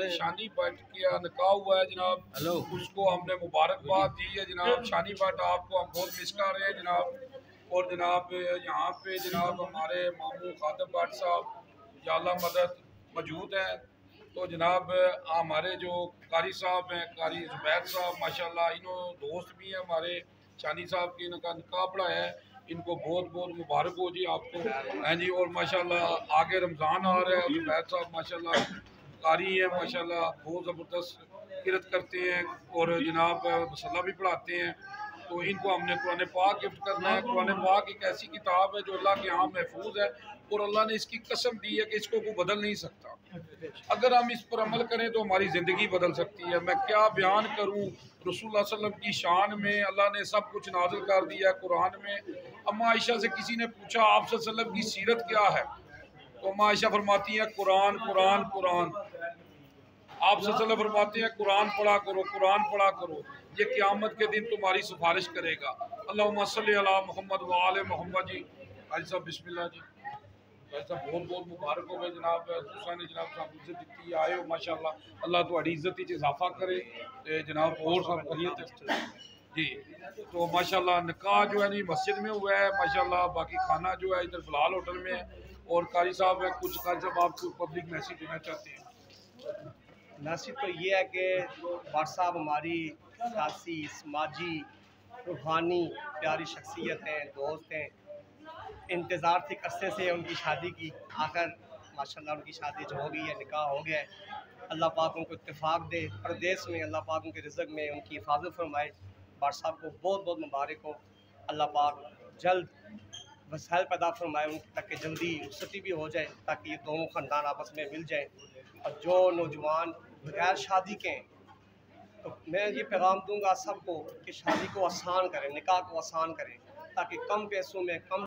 हमारे शानी भट्ट का निकाह हुआ है जनाब, उसको हमने मुबारकबाद दी है जनाब। शानी भट्ट आपको हम बहुत मिस कर रहे हैं जनाब। और जनाब यहाँ पे जनाब हमारे मामू खादम भट्ट साहब या अल्लाह मदद मौजूद हैं। तो जनाब हमारे जो कारी साहब हैं, कारी जुबैर साहब माशाल्लाह, इन्हों दोस्त भी हैं हमारे शानी साहब की, इनका निकाह पड़ा है। इनको बहुत बहुत मुबारक हो जी आपको, हैं जी। और माशाल्लाह आगे रमज़ान आ रहा है। जुबैर साहब माशाल्लाह कारी है माशाल्लाह, बहुत ज़बरदस्त किरत करते हैं और जनाब मसल्ला भी पढ़ाते हैं। तो इनको हमने कुरान पाक गिफ्ट करना है। कुरान पाक एक ऐसी किताब है जो अल्लाह के यहाँ महफूज है और अल्लाह ने इसकी कसम दी है कि इसको कोई बदल नहीं सकता। अगर हम इस पर अमल करें तो हमारी ज़िंदगी बदल सकती है। मैं क्या बयान करूँ रसूलुल्लाह सल्लल्लाहु अलैहि वसल्लम की शान में, अल्लाह ने सब कुछ नाज़िल कर दिया है कुरान में। अम्मा आयशा से किसी ने पूछा आप सल्लल्लाहु अलैहि वसल्लम की सीरत क्या है, तो अम्मा आयशा फरमाती हैं कुरान कुरान कुरान। आप सल्लल्लाहु अलैहि वसल्लम फरमाते हैं कुरान पढ़ा करो, कुरान पढ़ा करो, ये क़यामत के दिन तुम्हारी सिफारिश करेगा। अल्लाहुम्मा सल्ली अला मुहम्मद व आले मुहम्मद जी। भाई साहब बिस्मिल्लाह जी। भाई साहब बहुत बहुत मुबारक हो गए जनाब, तुसा ने जनाब साहब इज्जत दी आए हो माशाल्लाह। अल्लाह तुम्हारी इज्जत इजाफा करे जनाब, और सब करिए जी। तो माशाल्लाह निकाह जो है नहीं मस्जिद में हुआ है माशाल्लाह। बाकी खाना जो है इधर फिलहाल होटल में है। और कारी साहब है, कुछ कारी साहब आपको पब्लिक मैसेज देना चाहते हैं? मैसेज तो ये है कि भट्ट साहब हमारी सियासी, समाजी, रूहानी प्यारी शख्सियत हैं, दोस्त हैं। इंतज़ार थी अरसे से उनकी शादी की, आकर माशाल्लाह उनकी शादी जो हो गई है, निकाह हो गया है। अल्लाह पाक उनको इत्तेफाक दे, परदेस में अल्लाह पाक उनके रिज़्क़ में उनकी हिफाजत फरमाए। भट्ट साहब को बहुत बहुत मुबारक हो। अल्लाह पाक जल्द वसाइल पैदा फरमाए उनकी, ताकि जल्दी रुखसती भी हो जाए, ताकि ये दोनों ख़ानदान आपस में मिल जाएँ। और जो नौजवान बगैर शादी के हैं, तो मैं ये पैगाम दूंगा सबको कि शादी को आसान करें, निकाह को आसान करें, ताकि कम पैसों में कम